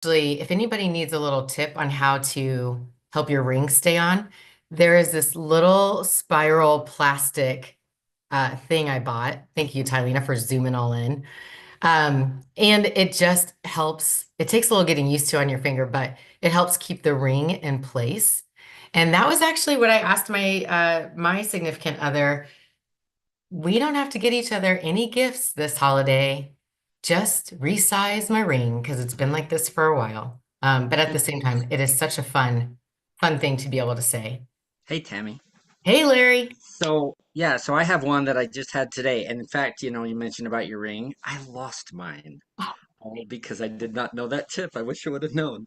Actually, if anybody needs a little tip on how to help your ring stay on, there is this little spiral plastic thing I bought. Thank you, Tylena, for zooming all in. And it just helps. It takes a little getting used to on your finger, but it helps keep the ring in place. And that was actually what I asked my significant other. We don't have to get each other any gifts this holiday. Just resize my ring because it's been like this for a while. But at the same time, it is such a fun thing to be able to say. Hey, Tammy. Hey, Larry. So I have one that I just had today. And in fact, you mentioned about your ring. I lost mine Oh, all because I did not know that tip. I wish I would have known.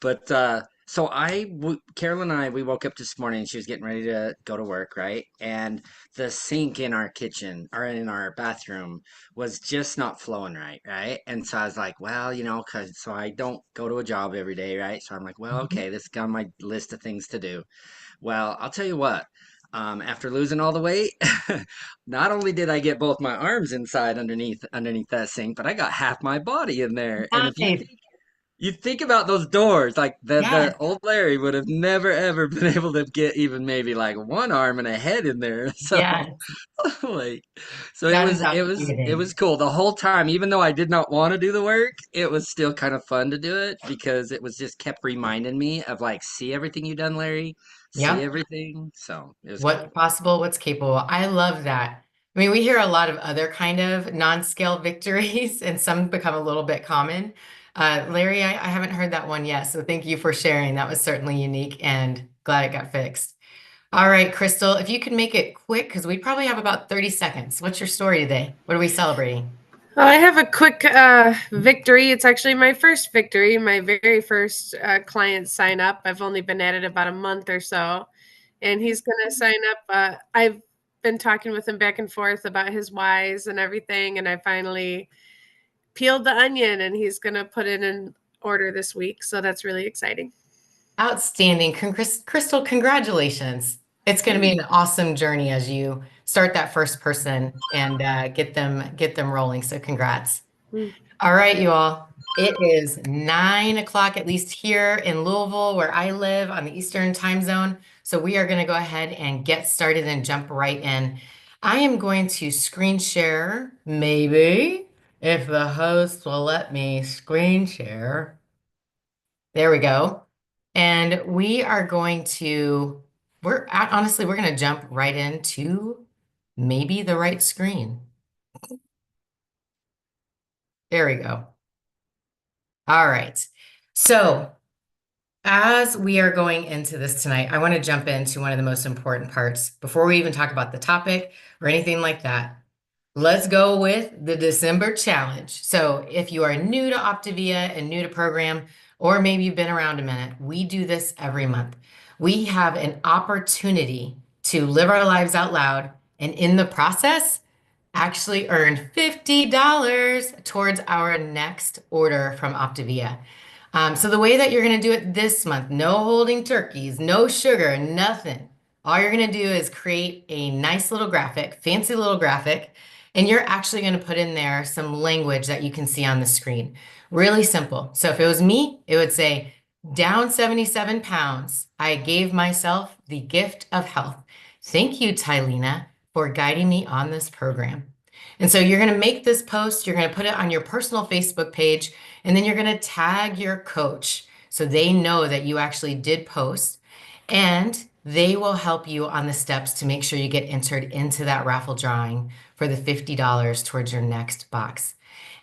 But Carol and I, we woke up this morning. She was getting ready to go to work, right? And the sink in our kitchen or in our bathroom was just not flowing right, right? And so I was like, well, so I don't go to a job every day, right? So I'm like, well, mhm. okay, this is on my list of things to do. Well, I'll tell you what. After losing all the weight, not only did I get both my arms inside underneath that sink, but I got half my body in there. And if Nice. you think about those doors, like the Yes, old Larry would have never ever been able to get even maybe like one arm and a head in there. So yes. like so it That was is it was it outstanding. was cool the whole time, even though I did not want to do the work, it was still kind of fun to do it because it was just kept reminding me of like, see everything you done, Larry, see Yep. everything. So it was What's cool. possible, what's capable. I love that. I mean, we hear a lot of other kind of non-scale victories, and some become a little bit common. Larry, I haven't heard that one yet, so thank you for sharing. That was certainly unique and glad it got fixed. All right, Crystal, if you could make it quick, because we probably have about 30 seconds. What's your story today? What are we celebrating? Well, I have a quick victory. It's actually my first victory, my very first client sign up. I've only been at it about a month or so, and he's going to sign up. I've been talking with him back and forth about his whys and everything, and I finally peeled the onion, and he's going to put in an order this week. So that's really exciting. Outstanding. Crystal, congratulations. It's going to be an awesome journey as you start that first person and get them rolling. So congrats. Mm. All right, you all. It is 9 o'clock, at least here in Louisville, where I live on the Eastern time zone. So we are going to go ahead and get started and jump right in. I am going to screen share, maybe, if the host will let me screen share. There we go. And we are going to, honestly, we're going to jump right into maybe the right screen. There we go. All right. So, as we are going into this tonight, I want to jump into one of the most important parts before we even talk about the topic or anything like that. Let's go with the December challenge. So, if you are new to Optavia and new to program, or maybe you've been around a minute, we do this every month. We have an opportunity to live our lives out loud and in the process, actually earn $50 towards our next order from Optavia. So the way that you're going to do it this month, no holding turkeys, no sugar, nothing. All you're going to do is create a nice little graphic, fancy little graphic, and you're actually going to put in there some language that you can see on the screen. Really simple. So if it was me, it would say, down 77 pounds, I gave myself the gift of health. Thank you, Tylena, for guiding me on this program. And so you're going to make this post, you're going to put it on your personal Facebook page, and then you're going to tag your coach so they know that you actually did post, and they will help you on the steps to make sure you get entered into that raffle drawing for the $50 towards your next box.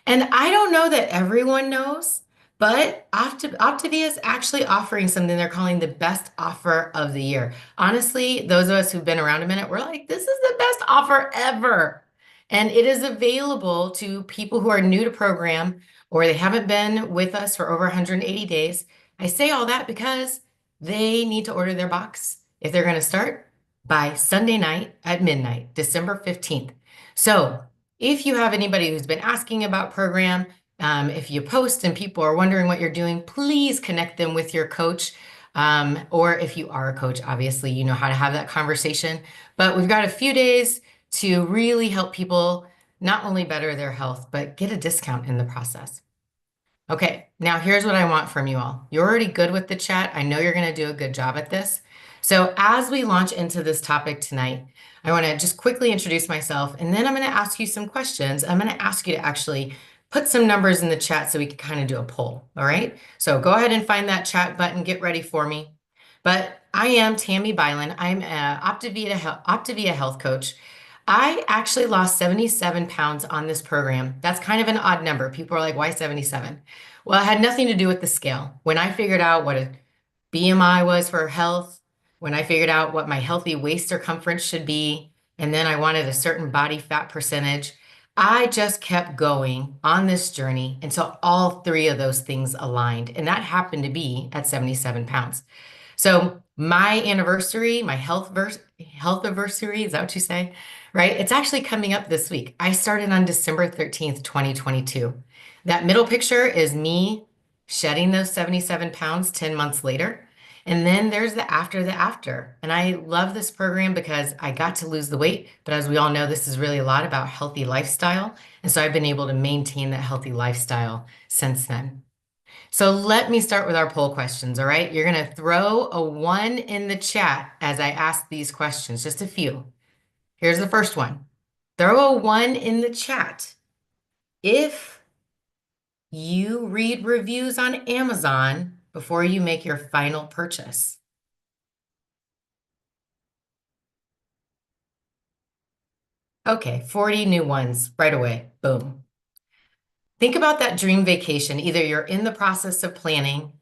And I don't know that everyone knows, but Optavia is actually offering something they're calling the best offer of the year. Honestly, those of us who've been around a minute, we're like, this is the best offer ever. And it is available to people who are new to program or they haven't been with us for over 180 days. I say all that because they need to order their box if they're going to start by Sunday night at midnight, December 15th. So if you have anybody who's been asking about program, if you post and people are wondering what you're doing, please connect them with your coach. Or if you are a coach, obviously you know how to have that conversation. But we've got a few days to really help people not only better their health, but get a discount in the process. Okay, now here's what I want from you all. You're already good with the chat. I know you're going to do a good job at this. So as we launch into this topic tonight, I want to just quickly introduce myself, and then I'm going to ask you some questions. I'm going to ask you to actually put some numbers in the chat so we can kind of do a poll. All right. So go ahead and find that chat button. Get ready for me. But I am Tammy Byland. I'm a Optavia health coach. I actually lost 77 pounds on this program. That's kind of an odd number. People are like, why 77? Well, it had nothing to do with the scale. When I figured out what a BMI was for health, when I figured out what my healthy waist circumference should be, and then I wanted a certain body fat percentage, I just kept going on this journey until all three of those things aligned. And that happened to be at 77 pounds. So my anniversary, my health anniversary, is that what you say? Right? It's actually coming up this week. I started on December 13th, 2022. That middle picture is me shedding those 77 pounds 10 months later. And then there's the after the after. And I love this program because I got to lose the weight. But as we all know, this is really a lot about healthy lifestyle. And so I've been able to maintain that healthy lifestyle since then. So let me start with our poll questions, all right? You're going to throw a 1 in the chat as I ask these questions, just a few. Here's the first one. Throw a 1 in the chat if you read reviews on Amazon before you make your final purchase. Okay, 40 new ones right away. Boom. Think about that dream vacation. Either you're in the process of planning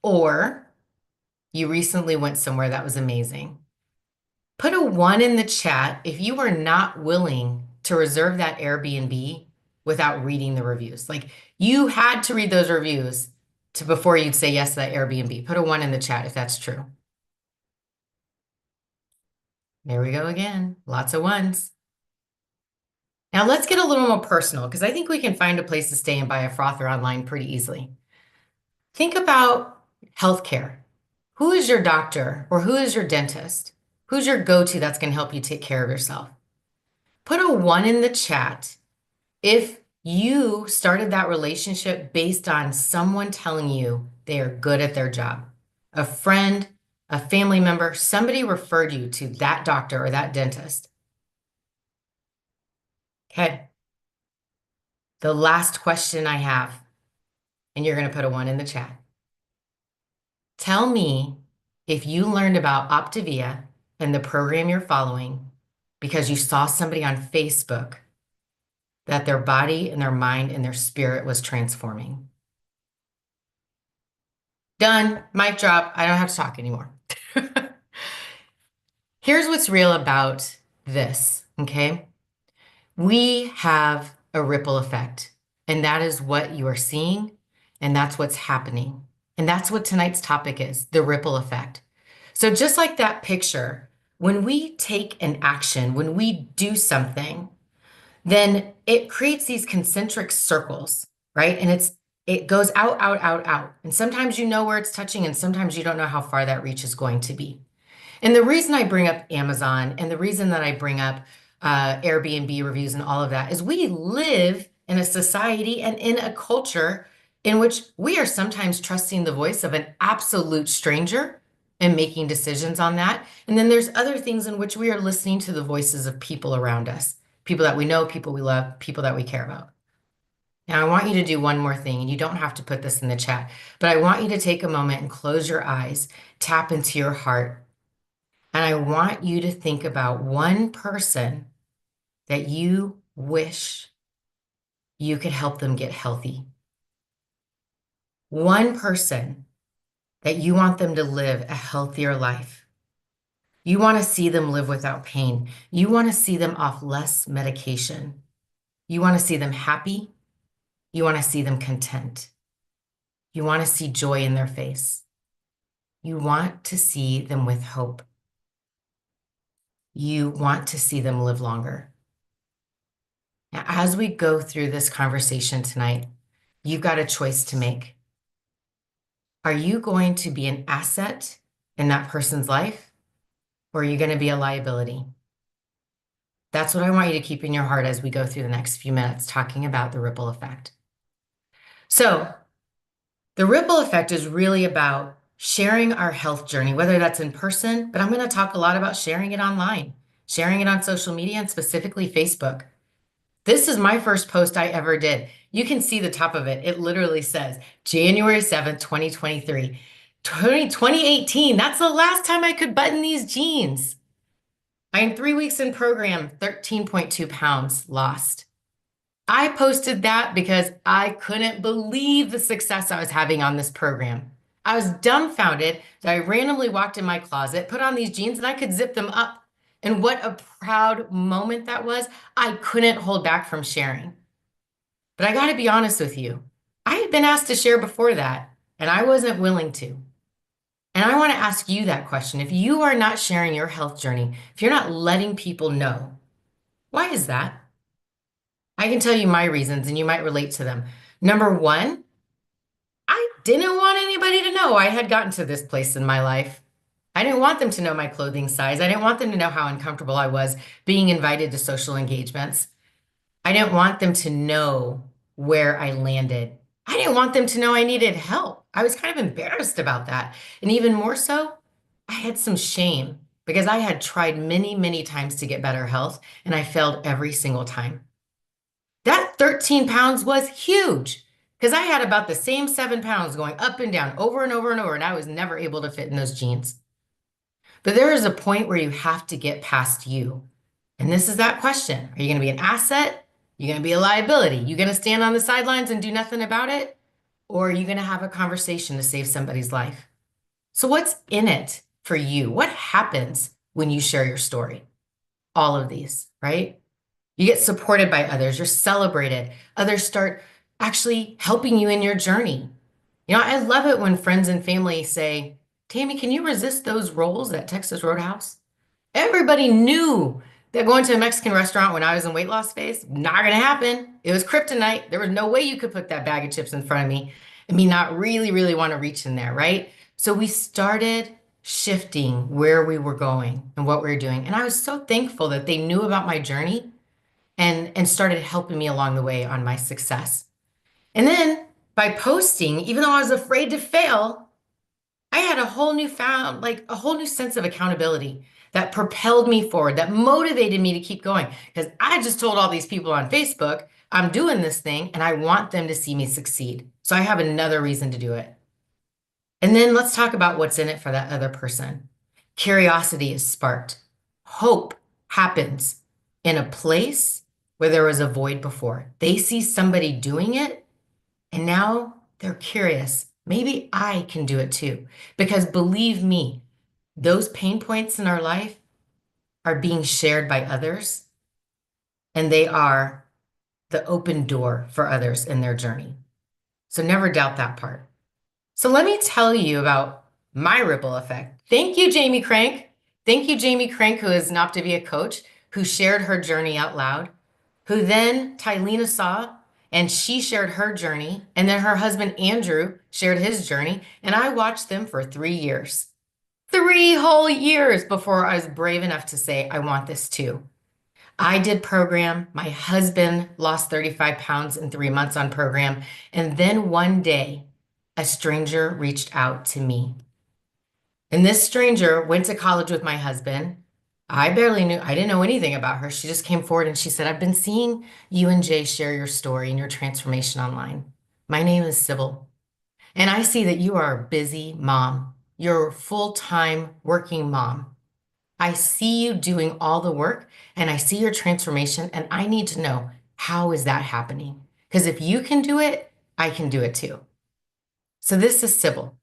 or you recently went somewhere that was amazing. Put a 1 in the chat if you were not willing to reserve that Airbnb without reading the reviews. Like you had to read those reviews to before you'd say yes to that Airbnb. Put a 1 in the chat if that's true. There we go again. Lots of ones. Now let's get a little more personal because I think we can find a place to stay and buy a frother online pretty easily. Think about healthcare. Who is your doctor or who is your dentist? Who's your go-to that's going to help you take care of yourself? Put a 1 in the chat if you started that relationship based on someone telling you they are good at their job. A friend, a family member, somebody referred you to that doctor or that dentist. Okay. The last question I have, and you're going to put a 1 in the chat. Tell me if you learned about Optavia and the program you're following because you saw somebody on Facebook that their body and their mind and their spirit was transforming. Done. Mic drop. I don't have to talk anymore. Here's what's real about this, okay? We have a ripple effect, and that is what you are seeing, and that's what's happening. And that's what tonight's topic is, the ripple effect. So just like that picture, when we take an action, when we do something, then it creates these concentric circles, right? And it goes out, out, out, out. And sometimes you know where it's touching, and sometimes you don't know how far that reach is going to be. And the reason I bring up Amazon and the reason that I bring up Airbnb reviews and all of that is we live in a society and in a culture in which we are sometimes trusting the voice of an absolute stranger and making decisions on that. And then there's other things in which we are listening to the voices of people around us, people that we know, people we love, people that we care about. Now, I want you to do one more thing, and you don't have to put this in the chat, but I want you to take a moment and close your eyes, tap into your heart, and I want you to think about one person that you wish you could help them get healthy. One person that you want them to live a healthier life. You want to see them live without pain. You want to see them off less medication. You want to see them happy. You want to see them content. You want to see joy in their face. You want to see them with hope. You want to see them live longer. Now, as we go through this conversation tonight, you've got a choice to make. Are you going to be an asset in that person's life, or are you going to be a liability? That's what I want you to keep in your heart as we go through the next few minutes talking about the ripple effect. So The ripple effect is really about sharing our health journey, whether that's in person, but I'm going to talk a lot about sharing it online, sharing it on social media, and specifically Facebook. This is my first post I ever did. You can see the top of it. It literally says January 7th, 2023. 2018, that's the last time I could button these jeans. I am 3 weeks in program, 13.2 pounds lost. I posted that because I couldn't believe the success I was having on this program. I was dumbfounded that I randomly walked in my closet, put on these jeans, and I could zip them up. And what a proud moment that was. I couldn't hold back from sharing. But I got to be honest with you. I had been asked to share before that, and I wasn't willing to. And I want to ask you that question. If you are not sharing your health journey, if you're not letting people know, why is that? I can tell you my reasons, and you might relate to them. Number one, I didn't want anybody to know I had gotten to this place in my life. I didn't want them to know my clothing size. I didn't want them to know how uncomfortable I was being invited to social engagements. I didn't want them to know where I landed. I didn't want them to know I needed help. I was kind of embarrassed about that. And even more so, I had some shame because I had tried many, many times to get better health, and I failed every single time. That 13 pounds was huge because I had about the same 7 pounds going up and down over and over and over, and I was never able to fit in those jeans. But there is a point where you have to get past you. And this is that question. Are you going to be an asset? Are you going to be a liability? You going to stand on the sidelines and do nothing about it? Or are you going to have a conversation to save somebody's life? So what's in it for you? What happens when you share your story? All of these, right? You get supported by others. You're celebrated. Others start actually helping you in your journey. You know, I love it when friends and family say, Tammy, can you resist those rolls at Texas Roadhouse? Everybody knew that going to a Mexican restaurant when I was in weight loss phase, not going to happen. It was kryptonite. There was no way you could put that bag of chips in front of me and me not really, really want to reach in there, right? So we started shifting where we were going and what we were doing. And I was so thankful that they knew about my journey and started helping me along the way on my success. And then by posting, even though I was afraid to fail, I had a whole new sense of accountability that propelled me forward, that motivated me to keep going. Because I just told all these people on Facebook, I'm doing this thing and I want them to see me succeed. So I have another reason to do it. And then let's talk about what's in it for that other person. Curiosity is sparked. Hope happens in a place where there was a void before. They see somebody doing it and now they're curious. Maybe I can do it too. Because believe me, those pain points in our life are being shared by others, and they are the open door for others in their journey. So never doubt that part. So let me tell you about my ripple effect. Thank you, Jamie Crank. Thank you, Jamie Crank, who is an Optavia coach, who shared her journey out loud, who then Tylena saw, and she shared her journey. And then her husband, Andrew, shared his journey. And I watched them for 3 years. 3 whole years before I was brave enough to say, I want this too. I did program. My husband lost 35 pounds in 3 months on program. And then one day, a stranger reached out to me. And this stranger went to college with my husband. I didn't know anything about her. She just came forward and she said, I've been seeing you and Jay share your story and your transformation online. My name is Sybil, and I see that you are a busy mom. You're a full-time working mom. I see you doing all the work and I see your transformation, and I need to know, how is that happening? Because if you can do it, I can do it too. So this is Sybil.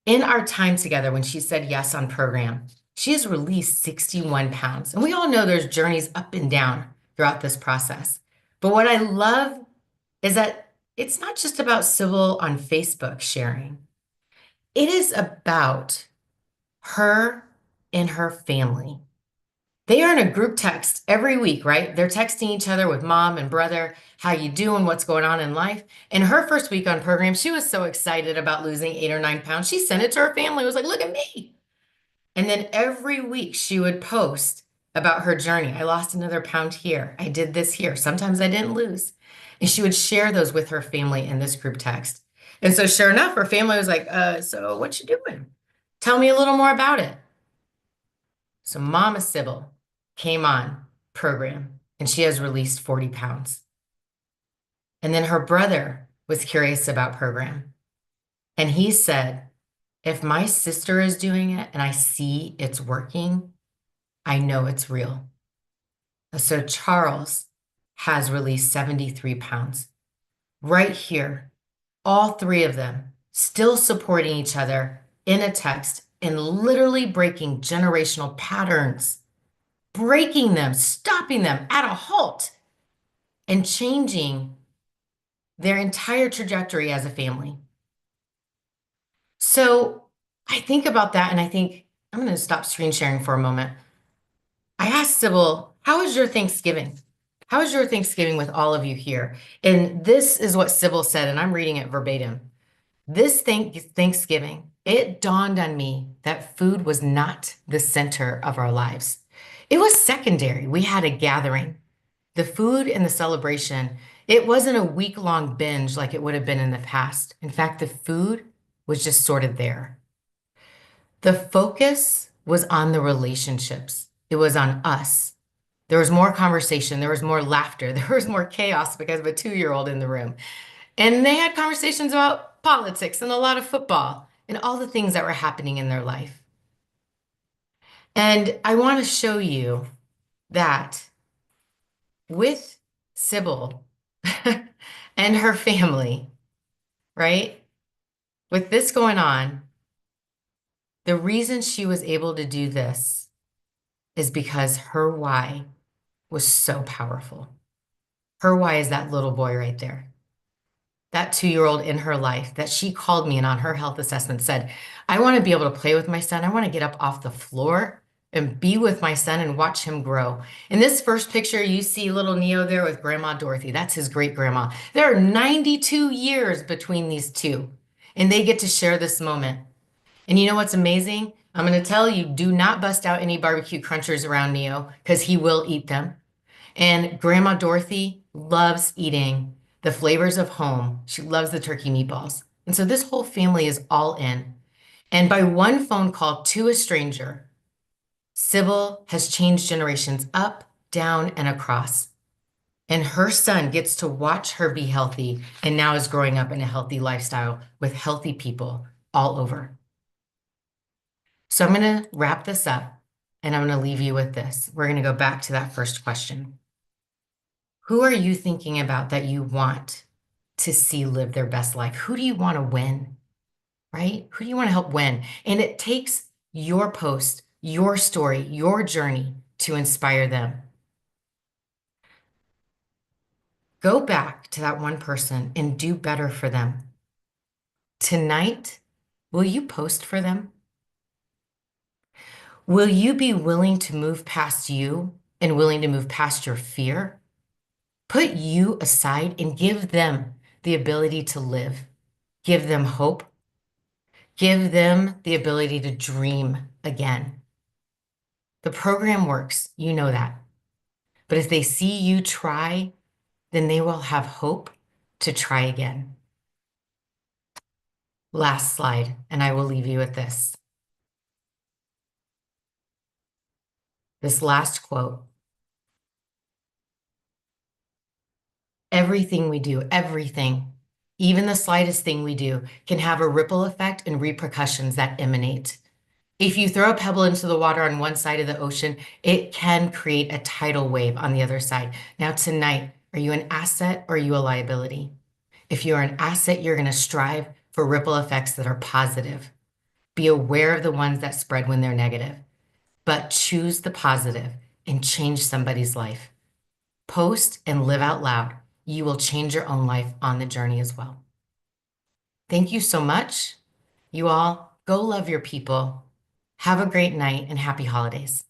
In our time together, when she said yes on program, she has released 61 pounds. And we all know there's journeys up and down throughout this process. But what I love is that it's not just about Sybil on Facebook sharing. It is about her and her family. They are in a group text every week, right? They're texting each other with mom and brother, how you doing, what's going on in life. In her first week on program, she was so excited about losing 8 or 9 pounds. She sent it to her family. It was like, look at me. And then every week she would post about her journey. I lost another pound here. I did this here. Sometimes I didn't lose. And she would share those with her family in this group text. And so sure enough, her family was like, so what you doing? Tell me a little more about it. So Mama Sybil came on program and she has released 40 pounds. And then her brother was curious about program. And he said, if my sister is doing it and I see it's working, I know it's real. So Charles has released 73 pounds. Right here, all three of them still supporting each other in a text and literally breaking generational patterns, breaking them, stopping them at a halt, and changing their entire trajectory as a family. So I think about that and I think I'm going to stop screen sharing for a moment. I asked Sybil, how was your Thanksgiving? How was your Thanksgiving with all of you here? And this is what Sybil said, and I'm reading it verbatim. This Thanksgiving, it dawned on me that food was not the center of our lives. It was secondary. We had a gathering. The food and the celebration, it wasn't a week-long binge like it would have been in the past. In fact, the food was just sort of there. The focus was on the relationships. It was on us. There was more conversation, there was more laughter, there was more chaos because of a 2-year-old in the room. And they had conversations about politics and a lot of football and all the things that were happening in their life. And I want to show you that with Sybil and her family, right? With this going on, the reason she was able to do this is because her why was so powerful. Her why is that little boy right there. That 2-year-old in her life that she called me and on her health assessment said, I want to be able to play with my son. I want to get up off the floor and be with my son and watch him grow. In this first picture, you see little Neo there with Grandma Dorothy. That's his great grandma. There are 92 years between these two, and they get to share this moment. And you know what's amazing? I'm going to tell you, do not bust out any barbecue crunchers around Neo because he will eat them. And Grandma Dorothy loves eating the flavors of home. She loves the turkey meatballs. And so this whole family is all in. And by one phone call to a stranger, Sybil has changed generations up, down, and across. And her son gets to watch her be healthy and now is growing up in a healthy lifestyle with healthy people all over. So I'm going to wrap this up and I'm going to leave you with this. We're going to go back to that first question. Who are you thinking about that you want to see live their best life? Who do you want to win, right? Who do you want to help win? And it takes your post, your story, your journey to inspire them. Go back to that one person and do better for them. Tonight, will you post for them? Will you be willing to move past you and willing to move past your fear? Put you aside and give them the ability to live. Give them hope. Give them the ability to dream again. The program works, you know that. But if they see you try, then they will have hope to try again. Last slide, and I will leave you with this. This last quote. Everything we do, everything, even the slightest thing we do, can have a ripple effect and repercussions that emanate. If you throw a pebble into the water on one side of the ocean, it can create a tidal wave on the other side. Now, tonight, are you an asset or are you a liability? If you're an asset, you're going to strive for ripple effects that are positive. Be aware of the ones that spread when they're negative, but choose the positive and change somebody's life. Post and live out loud. You will change your own life on the journey as well. Thank you so much. You all go love your people. Have a great night and happy holidays.